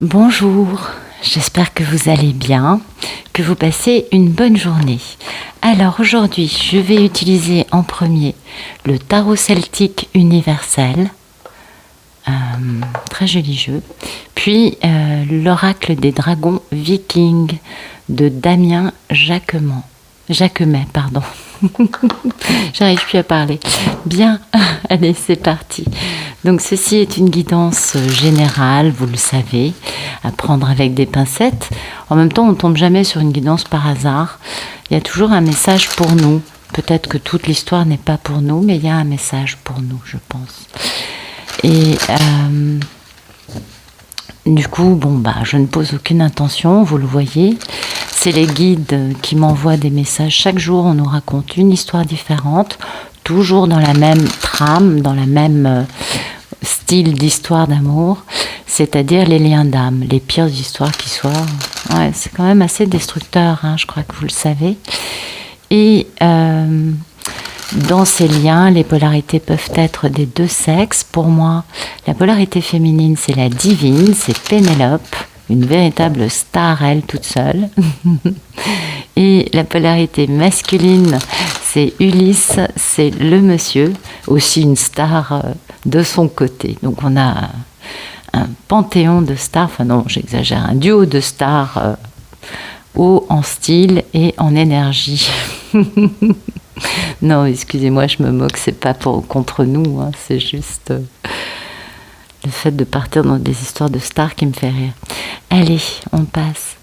Bonjour, j'espère que vous allez bien, que vous passez une bonne journée. Alors aujourd'hui, je vais utiliser en premier le tarot celtique universel, très joli jeu, puis l'oracle des dragons vikings de Damien Jacquemet, pardon. J'arrive plus à parler. Bien, allez, c'est parti. Donc ceci est une guidance générale, vous le savez, à prendre avec des pincettes. En même temps, on ne tombe jamais sur une guidance par hasard. Il y a toujours un message pour nous. Peut-être que toute l'histoire n'est pas pour nous, mais il y a un message pour nous, je pense. Et du coup, je ne pose aucune intention, vous le voyez. C'est les guides qui m'envoient des messages. Chaque jour, on nous raconte une histoire différente, toujours dans la même trame, dans la même style d'histoire d'amour, c'est-à-dire les liens d'âme, les pires histoires qui soient. Ouais, c'est quand même assez destructeur, je crois que vous le savez. Et dans ces liens, les polarités peuvent être des deux sexes. Pour moi, la polarité féminine, c'est la divine, c'est Pénélope, une véritable star, elle, toute seule. Et la polarité masculine, c'est Ulysse, c'est le monsieur, aussi une star de son côté. Donc on a un panthéon de stars, enfin non, j'exagère, un duo de stars haut en style et en énergie. Non, excusez-moi, je me moque, c'est pas contre nous, c'est juste le fait de partir dans des histoires de stars qui me fait rire. Allez, on passe.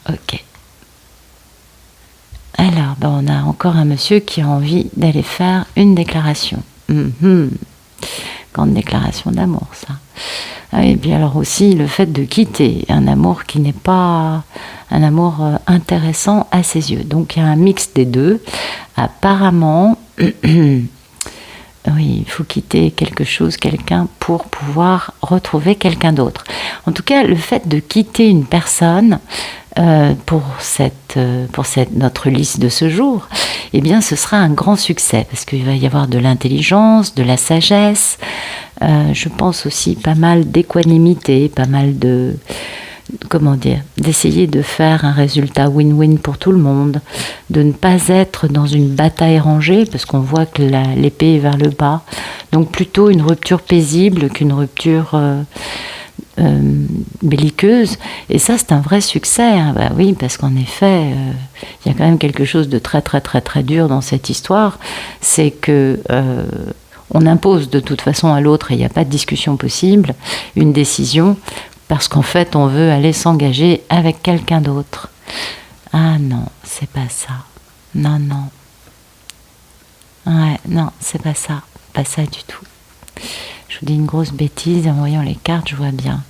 Ok. Alors, on a encore un monsieur qui a envie d'aller faire une déclaration. Grande déclaration d'amour, ça. Et puis alors aussi, le fait de quitter un amour qui n'est pas un amour intéressant à ses yeux. Donc, il y a un mix des deux. Apparemment, oui, il faut quitter quelque chose, quelqu'un, pour pouvoir retrouver quelqu'un d'autre. En tout cas, le fait de quitter une personne pour notre liste de ce jour, eh bien, ce sera un grand succès parce qu'il va y avoir de l'intelligence, de la sagesse, je pense aussi pas mal d'équanimité, pas mal d'essayer de faire un résultat win-win pour tout le monde, de ne pas être dans une bataille rangée, parce qu'on voit que l'épée est vers le bas, donc plutôt une rupture paisible qu'une rupture belliqueuse, et ça c'est un vrai succès, oui, parce qu'en effet, il y a quand même quelque chose de très très très très dur dans cette histoire, c'est que on impose de toute façon à l'autre, et il n'y a pas de discussion possible, une décision, parce qu'en fait, on veut aller s'engager avec quelqu'un d'autre. Ah non, c'est pas ça. Non. Ouais, non, c'est pas ça. Pas ça du tout. Je vous dis une grosse bêtise, en voyant les cartes, je vois bien.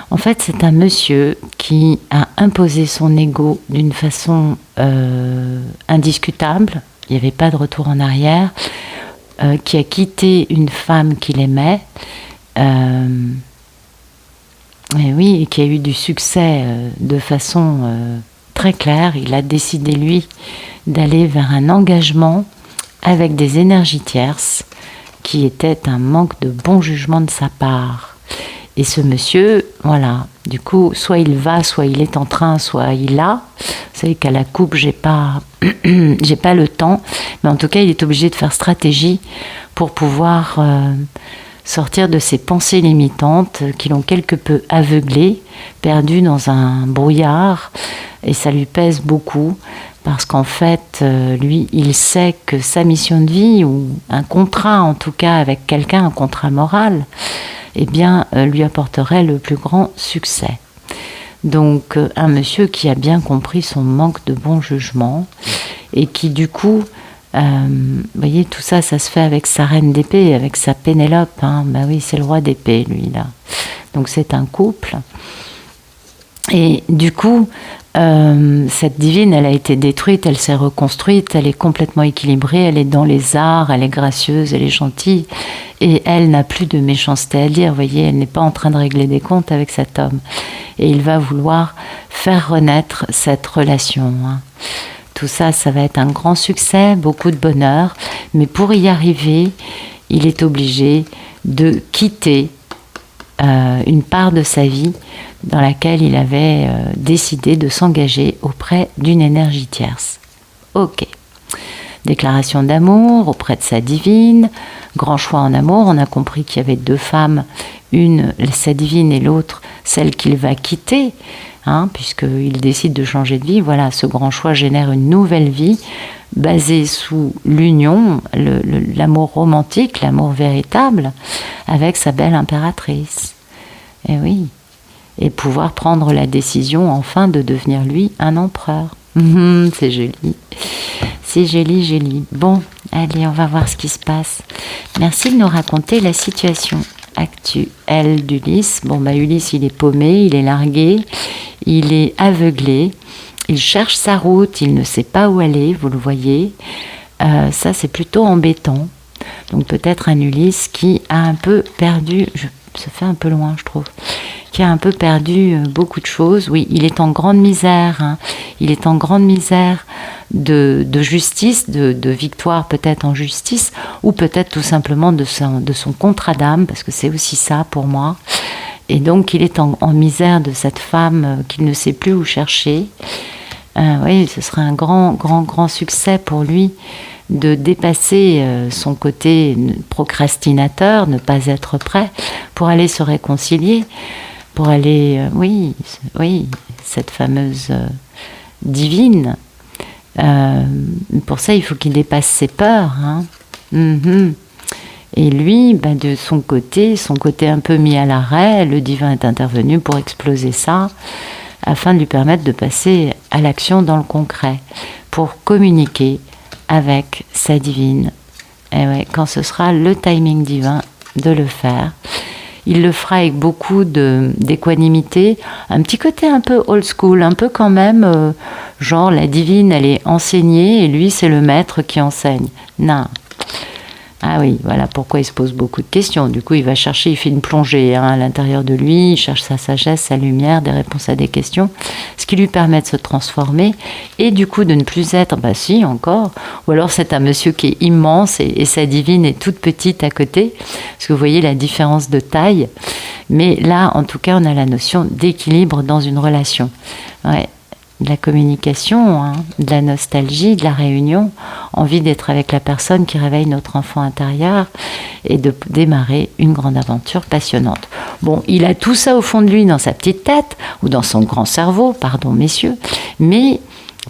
En fait, c'est un monsieur qui a imposé son ego d'une façon indiscutable. Il n'y avait pas de retour en arrière, qui a quitté une femme qu'il aimait, et qui a eu du succès de façon très claire. Il a décidé, lui, d'aller vers un engagement avec des énergies tierces, qui était un manque de bon jugement de sa part. Et ce monsieur, voilà, du coup, soit il va, soit il est en train, soit il a. Vous savez qu'à la coupe, j'ai pas le temps, mais en tout cas, il est obligé de faire stratégie pour pouvoir sortir de ces pensées limitantes qui l'ont quelque peu aveuglé, perdu dans un brouillard, et ça lui pèse beaucoup, parce qu'en fait, lui, il sait que sa mission de vie, ou un contrat en tout cas avec quelqu'un, un contrat moral, eh bien, lui apporterait le plus grand succès. Donc, un monsieur qui a bien compris son manque de bon jugement et qui, du coup, vous voyez, tout ça, ça se fait avec sa reine d'épée, avec sa Pénélope. Oui, c'est le roi d'épée, lui, là. Donc, c'est un couple. Et du coup, cette divine, elle a été détruite, elle s'est reconstruite, elle est complètement équilibrée, elle est dans les arts, elle est gracieuse, elle est gentille, et elle n'a plus de méchanceté à dire, vous voyez, elle n'est pas en train de régler des comptes avec cet homme. Et il va vouloir faire renaître cette relation, tout ça, ça va être un grand succès, beaucoup de bonheur. Mais pour y arriver, il est obligé de quitter une part de sa vie dans laquelle il avait décidé de s'engager auprès d'une énergie tierce. Ok. Déclaration d'amour auprès de sa divine, grand choix en amour. On a compris qu'il y avait 2 femmes, une sa divine et l'autre celle qu'il va quitter, puisqu'il décide de changer de vie. Voilà, ce grand choix génère une nouvelle vie basée sous l'union, l'amour romantique, l'amour véritable, avec sa belle impératrice. Et oui, et pouvoir prendre la décision enfin de devenir lui un empereur. C'est joli. C'est joli, joli. Bon, allez, on va voir ce qui se passe. Merci de nous raconter la situation actuelle d'Ulysse. Bon, Ulysse, il est paumé, il est largué, il est aveuglé, il cherche sa route, il ne sait pas où aller, vous le voyez. Ça, c'est plutôt embêtant. Donc peut-être un Ulysse qui a un peu perdu, ça fait un peu loin, je trouve, qui a un peu perdu beaucoup de choses. Oui, il est en grande misère, il est en grande misère de justice, de victoire peut-être en justice, ou peut-être tout simplement de son contrat d'âme, parce que c'est aussi ça pour moi. Et donc il est en misère de cette femme qu'il ne sait plus où chercher. Oui, ce serait un grand succès pour lui de dépasser son côté procrastinateur, ne pas être prêt, pour aller se réconcilier, pour aller, oui, cette fameuse divine. Pour ça, il faut qu'il dépasse ses peurs. Et lui, de son côté un peu mis à l'arrêt, le divin est intervenu pour exploser ça, afin de lui permettre de passer à l'action dans le concret, pour communiquer avec sa divine. Et ouais, quand ce sera le timing divin de le faire, il le fera avec beaucoup d'équanimité, un petit côté un peu old school, un peu quand même, genre la divine elle est enseignée et lui c'est le maître qui enseigne. Non. Ah oui, voilà pourquoi il se pose beaucoup de questions. Du coup, il va chercher, il fait une plongée à l'intérieur de lui, il cherche sa sagesse, sa lumière, des réponses à des questions, ce qui lui permet de se transformer et du coup de ne plus être, si encore, ou alors c'est un monsieur qui est immense et sa divine est toute petite à côté, parce que vous voyez la différence de taille. Mais là, en tout cas, on a la notion d'équilibre dans une relation. Ouais. De la communication, de la nostalgie, de la réunion, envie d'être avec la personne qui réveille notre enfant intérieur et de démarrer une grande aventure passionnante. Bon, il a tout ça au fond de lui dans sa petite tête ou dans son grand cerveau, pardon messieurs, mais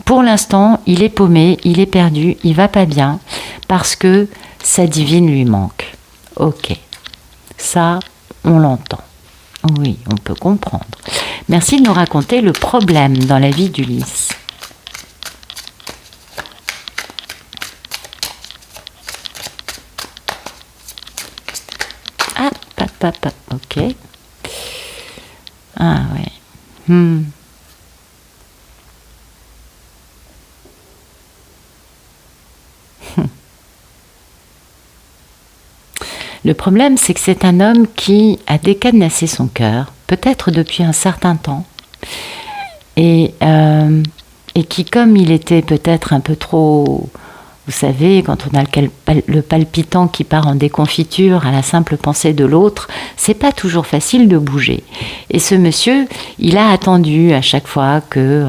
pour l'instant, il est paumé, il est perdu, il va pas bien parce que sa divine lui manque. Ok, ça, on l'entend. Oui, on peut comprendre. Merci de nous raconter le problème dans la vie d'Ulysse. Ah, papa, ok. Ah, ouais. Le problème, c'est que c'est un homme qui a décadenassé son cœur, peut-être depuis un certain temps, et qui, comme il était peut-être un peu trop, vous savez, quand on a le palpitant qui part en déconfiture à la simple pensée de l'autre, c'est pas toujours facile de bouger. Et ce monsieur, il a attendu à chaque fois que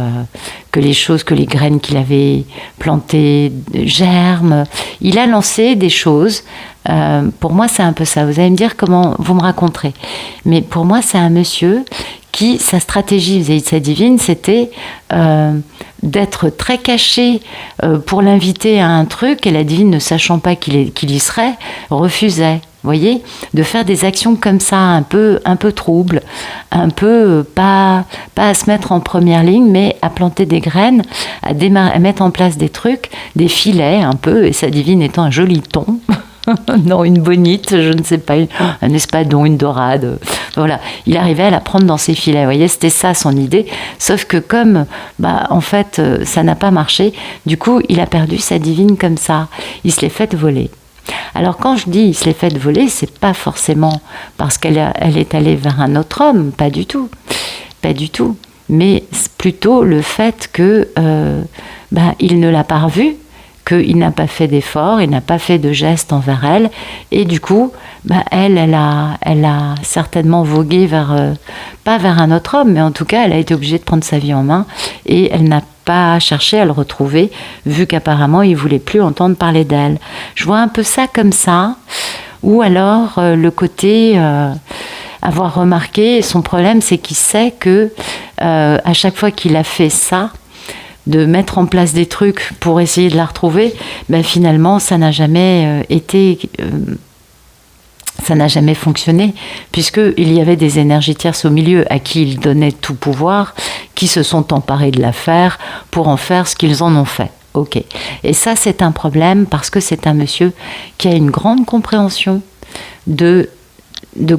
les graines qu'il avait plantées germent. Il a lancé des choses. Pour moi, c'est un peu ça. Vous allez me dire comment vous me raconterez. Mais pour moi, c'est un monsieur qui, sa stratégie vis-à-vis de sa divine, c'était d'être très caché pour l'inviter à un truc, et la divine, ne sachant pas qu'il y serait, refusait. Vous voyez, de faire des actions comme ça, un peu troubles, un peu pas à se mettre en première ligne, mais à planter des graines, à mettre en place des trucs, des filets un peu, et sa divine étant un joli thon. Non, une bonite, je ne sais pas, un espadon, une dorade. Voilà, il arrivait à la prendre dans ses filets. Vous voyez, c'était ça son idée. Sauf que comme, en fait, ça n'a pas marché, du coup, il a perdu sa divine comme ça. Il se l'est fait voler. Alors quand je dis il se l'est fait voler, c'est pas forcément parce qu'elle est allée vers un autre homme, pas du tout, mais plutôt le fait que ben, il ne l'a pas revue, qu'il n'a pas fait d'effort, il n'a pas fait de geste envers elle, et du coup, ben, elle a certainement vogué vers, pas vers un autre homme, mais en tout cas, elle a été obligée de prendre sa vie en main, et elle n'a pas cherché à le retrouver, vu qu'apparemment, il voulait plus entendre parler d'elle. Je vois un peu ça comme ça, ou alors le côté avoir remarqué, son problème, c'est qu'il sait que à chaque fois qu'il a fait ça, de mettre en place des trucs pour essayer de la retrouver, ben finalement, ça n'a jamais ça n'a jamais fonctionné, puisqu'il y avait des énergies tierces au milieu à qui il donnait tout pouvoir, qui se sont emparés de l'affaire pour en faire ce qu'ils en ont fait. Ok. Et ça, c'est un problème parce que c'est un monsieur qui a une grande compréhension de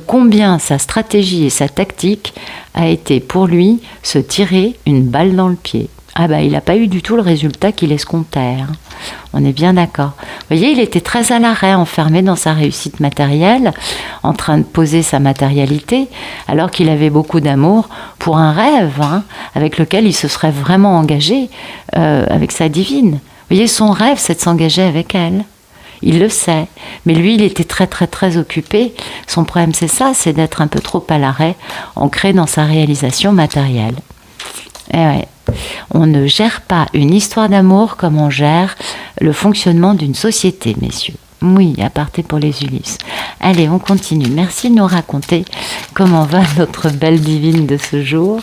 combien sa stratégie et sa tactique a été pour lui se tirer une balle dans le pied. Ah bah il n'a pas eu du tout le résultat qu'il escomptait. Hein. On est bien d'accord. Vous voyez, il était très à l'arrêt, enfermé dans sa réussite matérielle, en train de poser sa matérialité, alors qu'il avait beaucoup d'amour pour un rêve, hein, avec lequel il se serait vraiment engagé avec sa divine. Vous voyez, son rêve, c'est de s'engager avec elle. Il le sait, mais lui, il était très très très occupé. Son problème, c'est ça, c'est d'être un peu trop à l'arrêt, ancré dans sa réalisation matérielle. Et ouais. On ne gère pas une histoire d'amour comme on gère le fonctionnement d'une société, messieurs. Oui, à partir pour les Ulysses. Allez, on continue. Merci de nous raconter comment va notre belle divine de ce jour.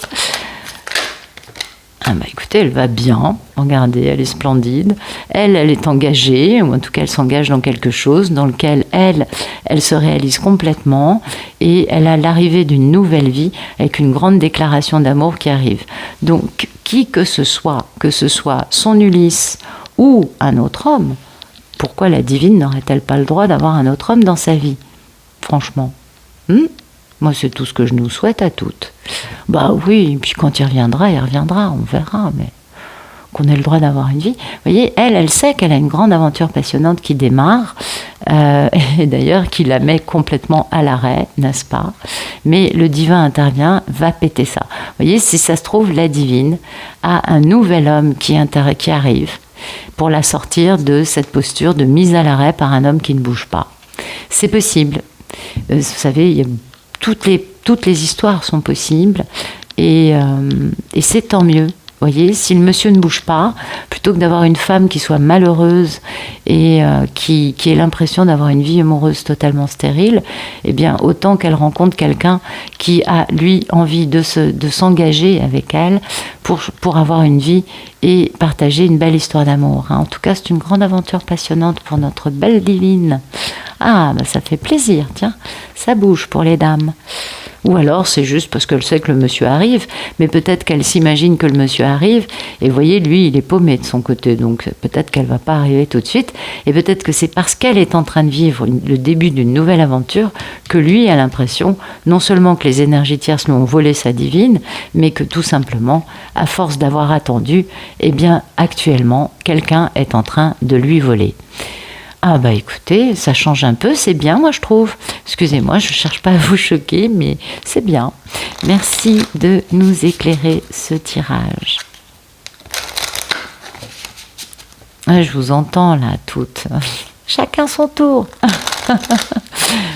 Ah bah écoutez, elle va bien. Regardez, elle est splendide. Elle est engagée, ou en tout cas, elle s'engage dans quelque chose dans lequel elle se réalise complètement et elle a l'arrivée d'une nouvelle vie avec une grande déclaration d'amour qui arrive. Donc, qui que ce soit son Ulysse ou un autre homme, pourquoi la divine n'aurait-elle pas le droit d'avoir un autre homme dans sa vie? Franchement. Moi, c'est tout ce que je nous souhaite à toutes. Bah oui, et puis quand il reviendra, on verra, mais qu'on ait le droit d'avoir une vie. Vous voyez, elle sait qu'elle a une grande aventure passionnante qui démarre, et d'ailleurs qui la met complètement à l'arrêt, n'est-ce pas? Mais le divin intervient, va péter ça. Vous voyez, si ça se trouve, la divine a un nouvel homme qui arrive pour la sortir de cette posture de mise à l'arrêt par un homme qui ne bouge pas. C'est possible. Vous savez, il y a toutes les histoires sont possibles et c'est tant mieux. Vous voyez, si le monsieur ne bouge pas, plutôt que d'avoir une femme qui soit malheureuse et qui ait l'impression d'avoir une vie amoureuse totalement stérile, eh bien, autant qu'elle rencontre quelqu'un qui a, lui, envie de s'engager avec elle pour avoir une vie et partager une belle histoire d'amour. Hein. En tout cas, c'est une grande aventure passionnante pour notre belle divine. Ah, bah ça fait plaisir, tiens, ça bouge pour les dames. Ou alors c'est juste parce qu'elle sait que le monsieur arrive, mais peut-être qu'elle s'imagine que le monsieur arrive, et vous voyez, lui, il est paumé de son côté, donc peut-être qu'elle ne va pas arriver tout de suite, et peut-être que c'est parce qu'elle est en train de vivre le début d'une nouvelle aventure que lui a l'impression, non seulement que les énergies tierces lui ont volé sa divine, mais que tout simplement, à force d'avoir attendu, eh bien, actuellement, quelqu'un est en train de lui voler. Ah bah écoutez, ça change un peu, c'est bien moi je trouve. Excusez-moi, je ne cherche pas à vous choquer, mais c'est bien. Merci de nous éclairer ce tirage. Ah, je vous entends là toutes. Chacun son tour.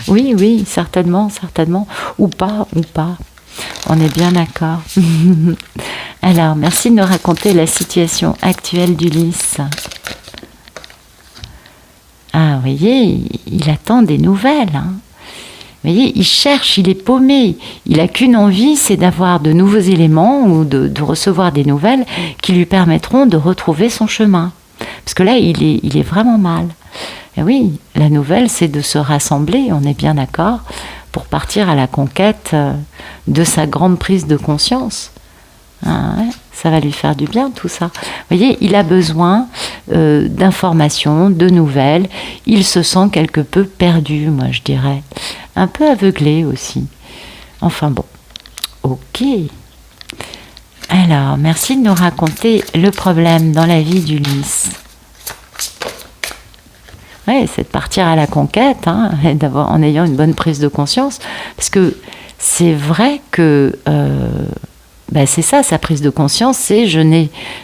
Oui, certainement. Ou pas. On est bien d'accord. Alors, merci de nous raconter la situation actuelle d'Ulysse. Ah, vous voyez, il attend des nouvelles. Hein. Vous voyez, il cherche, il est paumé. Il n'a qu'une envie, c'est d'avoir de nouveaux éléments ou de recevoir des nouvelles qui lui permettront de retrouver son chemin. Parce que là, il est vraiment mal. Et oui, la nouvelle, c'est de se rassembler, on est bien d'accord, pour partir à la conquête de sa grande prise de conscience. Ah ouais, ça va lui faire du bien tout ça. Vous voyez, il a besoin d'informations, de nouvelles. Il se sent quelque peu perdu, moi je dirais. Un peu aveuglé aussi. Enfin bon, ok. Alors, merci de nous raconter le problème dans la vie d'Ulysse. Oui, c'est de partir à la conquête, hein, et en ayant une bonne prise de conscience. Parce que c'est vrai que c'est ça, sa prise de conscience, c'est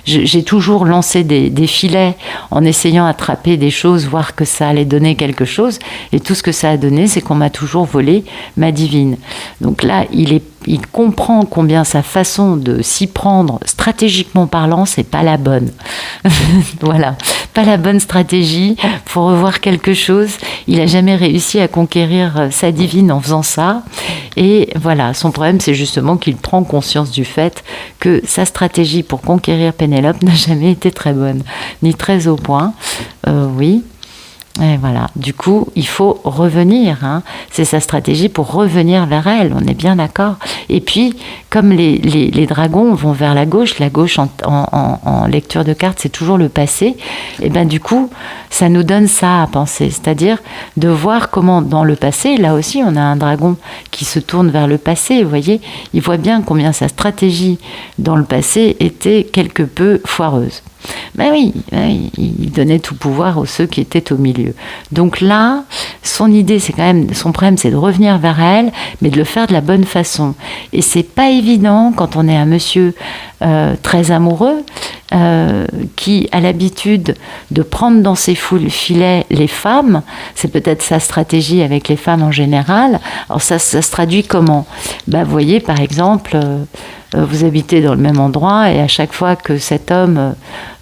j'ai toujours lancé des filets en essayant d'attraper des choses, voir que ça allait donner quelque chose, et tout ce que ça a donné, c'est qu'on m'a toujours volé ma divine. Donc là, il comprend combien sa façon de s'y prendre, stratégiquement parlant, c'est pas la bonne. Voilà, pas la bonne stratégie pour revoir quelque chose. Il a jamais réussi à conquérir sa divine en faisant ça. Et voilà, son problème, c'est justement qu'il prend conscience du fait que sa stratégie pour conquérir Pénélope n'a jamais été très bonne, ni très au point. Oui. Et voilà, du coup, il faut revenir. Hein. C'est sa stratégie pour revenir vers elle, on est bien d'accord. Et puis, comme les dragons vont vers la gauche en lecture de cartes, c'est toujours le passé, et bien du coup, ça nous donne ça à penser. C'est-à-dire de voir comment, dans le passé, là aussi, on a un dragon qui se tourne vers le passé, vous voyez, il voit bien combien sa stratégie dans le passé était quelque peu foireuse. Ben oui, il donnait tout pouvoir aux ceux qui étaient au milieu. Donc là, son problème, c'est de revenir vers elle, mais de le faire de la bonne façon. Et c'est pas évident quand on est un monsieur très amoureux, qui a l'habitude de prendre dans ses filets les femmes. C'est peut-être sa stratégie avec les femmes en général. Alors ça se traduit comment ? Vous voyez, par exemple, vous habitez dans le même endroit et à chaque fois que cet homme,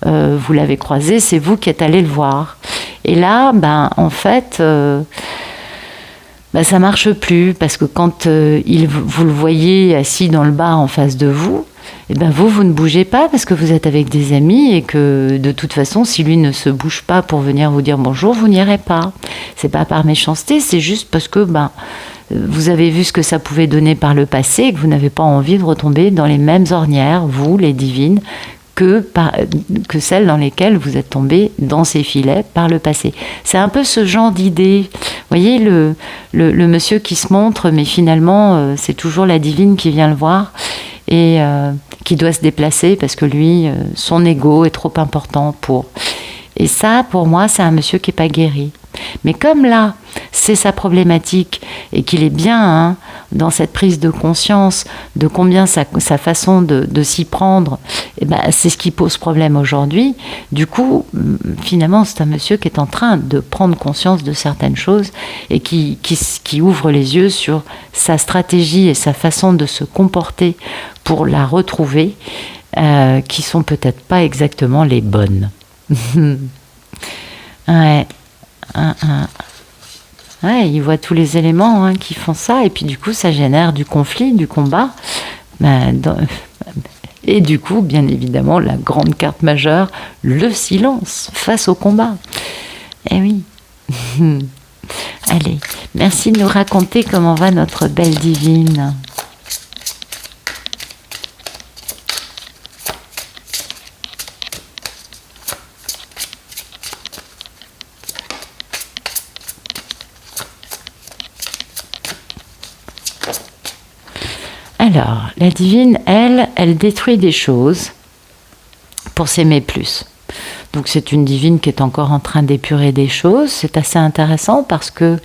vous l'avez croisé, c'est vous qui êtes allé le voir. Et là, en fait, ça marche plus parce que quand vous le voyez assis dans le bar en face de vous, vous ne bougez pas parce que vous êtes avec des amis et que de toute façon, si lui ne se bouge pas pour venir vous dire bonjour, vous n'irez pas. C'est pas par méchanceté, c'est juste parce que vous avez vu ce que ça pouvait donner par le passé et que vous n'avez pas envie de retomber dans les mêmes ornières, vous, les divines, que celles dans lesquelles vous êtes tombés dans ces filets par le passé. C'est un peu ce genre d'idée. Vous voyez, le monsieur qui se montre, mais finalement, c'est toujours la divine qui vient le voir et qui doit se déplacer parce que lui, son ego est trop important pour... Et ça, pour moi, c'est un monsieur qui n'est pas guéri. Mais comme là, c'est sa problématique et qu'il est bien dans cette prise de conscience de combien sa façon de s'y prendre, c'est ce qui pose problème aujourd'hui. Du coup, finalement, c'est un monsieur qui est en train de prendre conscience de certaines choses et qui ouvre les yeux sur sa stratégie et sa façon de se comporter pour la retrouver, qui sont peut-être pas exactement les bonnes. Ouais. Ouais, il voit tous les éléments qui font ça, et puis du coup, ça génère du conflit, du combat. Et du coup, bien évidemment, la grande carte majeure, le silence face au combat. Eh oui. Allez, merci de nous raconter comment va notre belle divine. Alors, la divine, elle détruit des choses pour s'aimer plus. Donc c'est une divine qui est encore en train d'épurer des choses. C'est assez intéressant parce que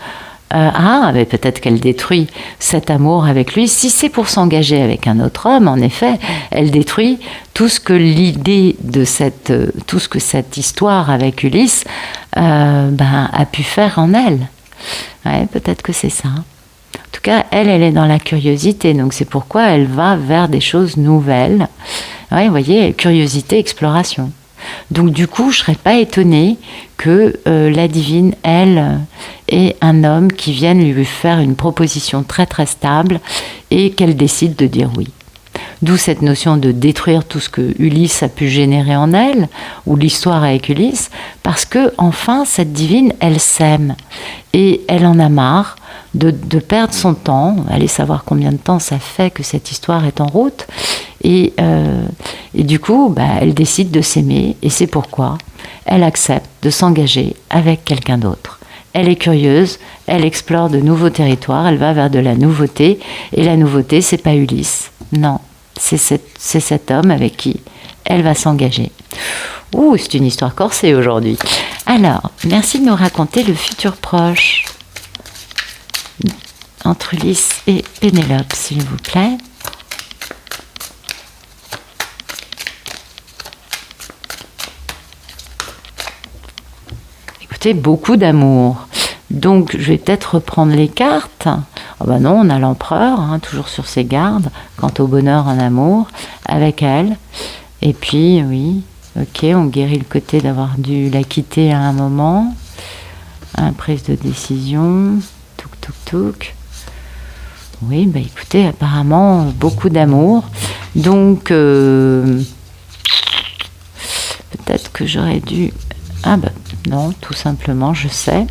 mais peut-être qu'elle détruit cet amour avec lui. Si c'est pour s'engager avec un autre homme, en effet, elle détruit tout ce que l'idée de tout ce que cette histoire avec Ulysse a pu faire en elle. Ouais, peut-être que c'est ça. En tout cas, elle est dans la curiosité, donc c'est pourquoi elle va vers des choses nouvelles. Ouais, vous voyez, curiosité, exploration. Donc du coup, je ne serais pas étonnée que la divine, elle, ait un homme qui vienne lui faire une proposition très très stable et qu'elle décide de dire oui. D'où cette notion de détruire tout ce que Ulysse a pu générer en elle, ou l'histoire avec Ulysse, parce que enfin cette divine, elle s'aime et elle en a marre de perdre son temps. Allez savoir combien de temps ça fait que cette histoire est en route, et du coup, elle décide de s'aimer, et c'est pourquoi elle accepte de s'engager avec quelqu'un d'autre. Elle est curieuse, elle explore de nouveaux territoires, elle va vers de la nouveauté, et la nouveauté, c'est pas Ulysse, non. C'est cet homme avec qui elle va s'engager. Ouh, c'est une histoire corsée aujourd'hui. Alors, merci de nous raconter le futur proche entre Ulysse et Pénélope, s'il vous plaît. écoutez, beaucoup d'amour. Donc, je vais peut-être reprendre les cartes. Oh ben non, on a l'empereur, hein, toujours sur ses gardes, quant au bonheur en amour, avec elle. Et puis, oui, ok, on guérit le côté d'avoir dû la quitter à un moment. Prise de décision, touk touk touk. Oui, bah écoutez, apparemment, beaucoup d'amour. Donc, peut-être que j'aurais dû... Ah ben non, tout simplement, je sais.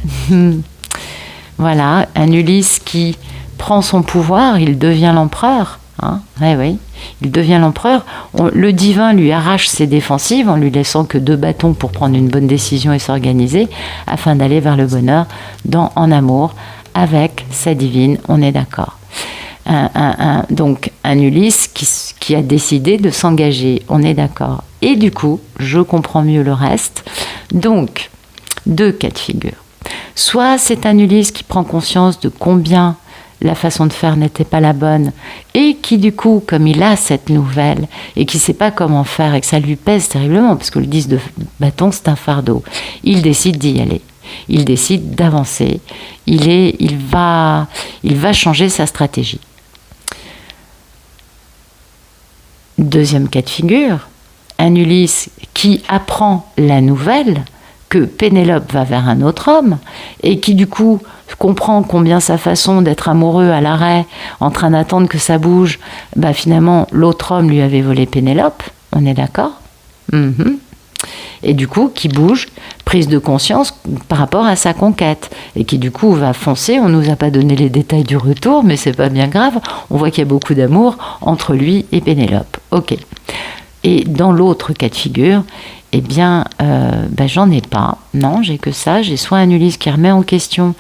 Voilà, un Ulysse qui prend son pouvoir, il devient l'empereur. Hein, oui, il devient l'empereur. Le divin lui arrache ses défensives en lui laissant que 2 bâtons pour prendre une bonne décision et s'organiser afin d'aller vers le bonheur en amour avec sa divine, on est d'accord. Donc un Ulysse qui a décidé de s'engager, on est d'accord. Et du coup, je comprends mieux le reste. Donc, 2 cas de figure. Soit c'est un Ulysse qui prend conscience de combien la façon de faire n'était pas la bonne et qui du coup, comme il a cette nouvelle et qui ne sait pas comment faire et que ça lui pèse terriblement parce que le 10 de bâton c'est un fardeau, il décide d'y aller. Il décide d'avancer. Il va changer sa stratégie. 2e cas de figure, un Ulysse qui apprend la nouvelle que Pénélope va vers un autre homme et qui du coup comprend combien sa façon d'être amoureux à l'arrêt, en train d'attendre que ça bouge, finalement l'autre homme lui avait volé Pénélope, on est d'accord? Et du coup qui bouge, prise de conscience par rapport à sa conquête et qui du coup va foncer. On nous a pas donné les détails du retour, mais c'est pas bien grave, on voit qu'il y a beaucoup d'amour entre lui et Pénélope. Ok. Et dans l'autre cas de figure, eh bien, j'en ai pas. Non, j'ai que ça. J'ai soit un Ulysse qui remet en question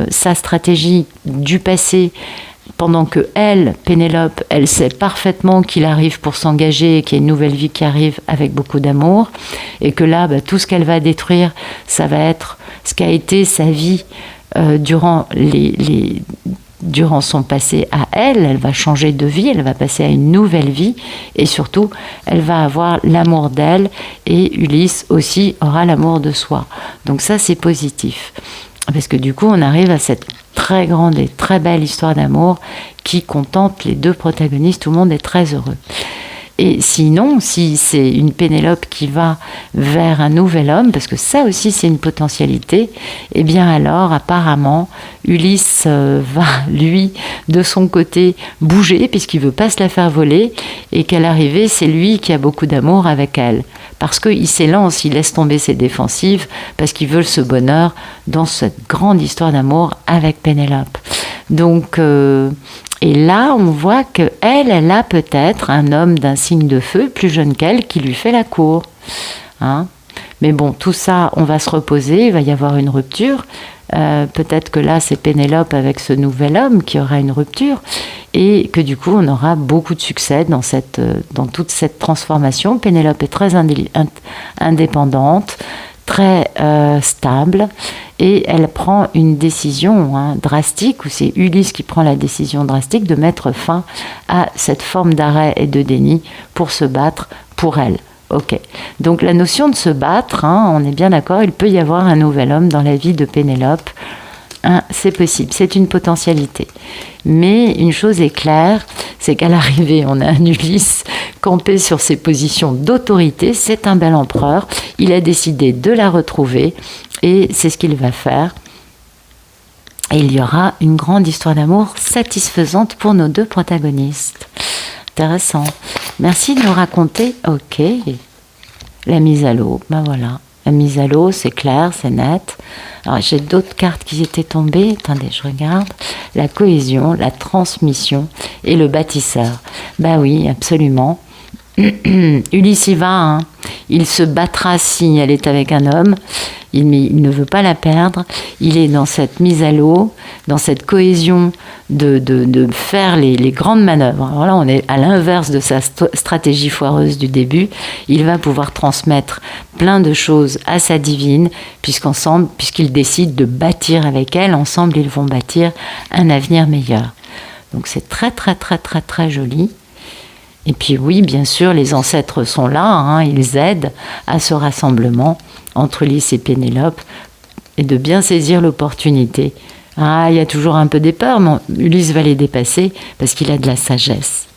sa stratégie du passé, pendant que elle, Pénélope, elle sait parfaitement qu'il arrive pour s'engager et qu'il y a une nouvelle vie qui arrive avec beaucoup d'amour, et que là, tout ce qu'elle va détruire, ça va être ce qu'a été sa vie durant durant son passé à elle va changer de vie, elle va passer à une nouvelle vie et surtout, elle va avoir l'amour d'elle et Ulysse aussi aura l'amour de soi. Donc ça, c'est positif. Parce que du coup, on arrive à cette très grande et très belle histoire d'amour qui contemple les 2 protagonistes, tout le monde est très heureux. Et sinon, si c'est une Pénélope qui va vers un nouvel homme, parce que ça aussi c'est une potentialité, eh bien alors apparemment Ulysse va lui de son côté bouger puisqu'il veut pas se la faire voler et qu'à l'arrivée c'est lui qui a beaucoup d'amour avec elle. Parce qu'il s'élance, il laisse tomber ses défensives parce qu'il veut ce bonheur dans cette grande histoire d'amour avec Pénélope. Donc... Et là, on voit qu'elle a peut-être un homme d'un signe de feu, plus jeune qu'elle, qui lui fait la cour. Hein? Mais bon, tout ça, on va se reposer, il va y avoir une rupture. Peut-être que là, c'est Pénélope avec ce nouvel homme qui aura une rupture. Et que du coup, on aura beaucoup de succès dans toute cette transformation. Pénélope est très indépendante, très stable. Et elle prend une décision drastique, ou c'est Ulysse qui prend la décision drastique de mettre fin à cette forme d'arrêt et de déni pour se battre pour elle. Ok. Donc la notion de se battre, on est bien d'accord, il peut y avoir un nouvel homme dans la vie de Pénélope. C'est possible, c'est une potentialité. Mais une chose est claire, c'est qu'à l'arrivée, on a un Ulysse campé sur ses positions d'autorité, c'est un bel empereur, il a décidé de la retrouver et c'est ce qu'il va faire. Et il y aura une grande histoire d'amour satisfaisante pour nos 2 protagonistes. Intéressant. Merci de nous raconter. Ok. La mise à l'eau, voilà. La mise à l'eau, c'est clair, c'est net. Alors, j'ai d'autres cartes qui étaient tombées. Attendez, je regarde. La cohésion, la transmission et le bâtisseur. Oui, absolument. Ulysse y va. Il se battra si elle est avec un homme. Il ne veut pas la perdre. Il est dans cette mise à l'eau, dans cette cohésion de faire les grandes manœuvres. Alors là, on est à l'inverse de sa stratégie foireuse du début. Il va pouvoir transmettre plein de choses à sa divine, puisqu'il décide de bâtir avec elle. Ensemble, ils vont bâtir un avenir meilleur. Donc c'est très, très, très, très, très joli. Et puis oui, bien sûr, les ancêtres sont là, ils aident à ce rassemblement entre Ulysse et Pénélope et de bien saisir l'opportunité. Ah, il y a toujours un peu des peurs, mais Ulysse va les dépasser parce qu'il a de la sagesse.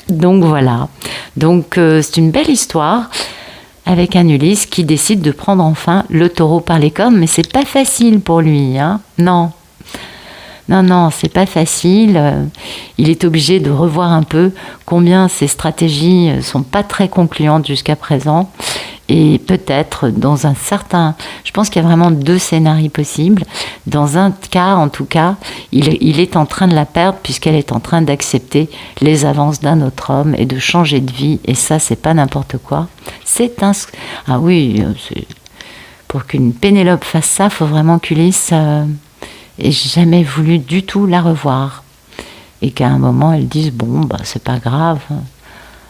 Donc voilà. Donc c'est une belle histoire avec un Ulysse qui décide de prendre enfin le taureau par les cornes, mais c'est pas facile pour lui, hein. Non. Non, c'est pas facile. Il est obligé de revoir un peu combien ses stratégies sont pas très concluantes jusqu'à présent. Et peut-être dans un certain... Je pense qu'il y a vraiment 2 scénarios possibles. Dans un cas, en tout cas, il est en train de la perdre puisqu'elle est en train d'accepter les avances d'un autre homme et de changer de vie. Et ça, c'est pas n'importe quoi. C'est un... Ah oui, pour qu'une Pénélope fasse ça, il faut vraiment qu'Ulysse ait jamais voulu du tout la revoir. Et qu'à un moment, elle dise, bon, bah, c'est pas grave.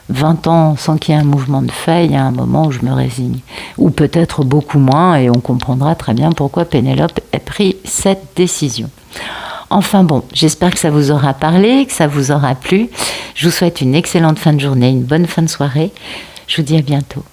20 ans sans qu'il y ait un mouvement de fait, il y a un moment où je me résigne. Ou peut-être beaucoup moins, et on comprendra très bien pourquoi Pénélope a pris cette décision. Enfin bon, j'espère que ça vous aura parlé, que ça vous aura plu. Je vous souhaite une excellente fin de journée, une bonne fin de soirée. Je vous dis à bientôt.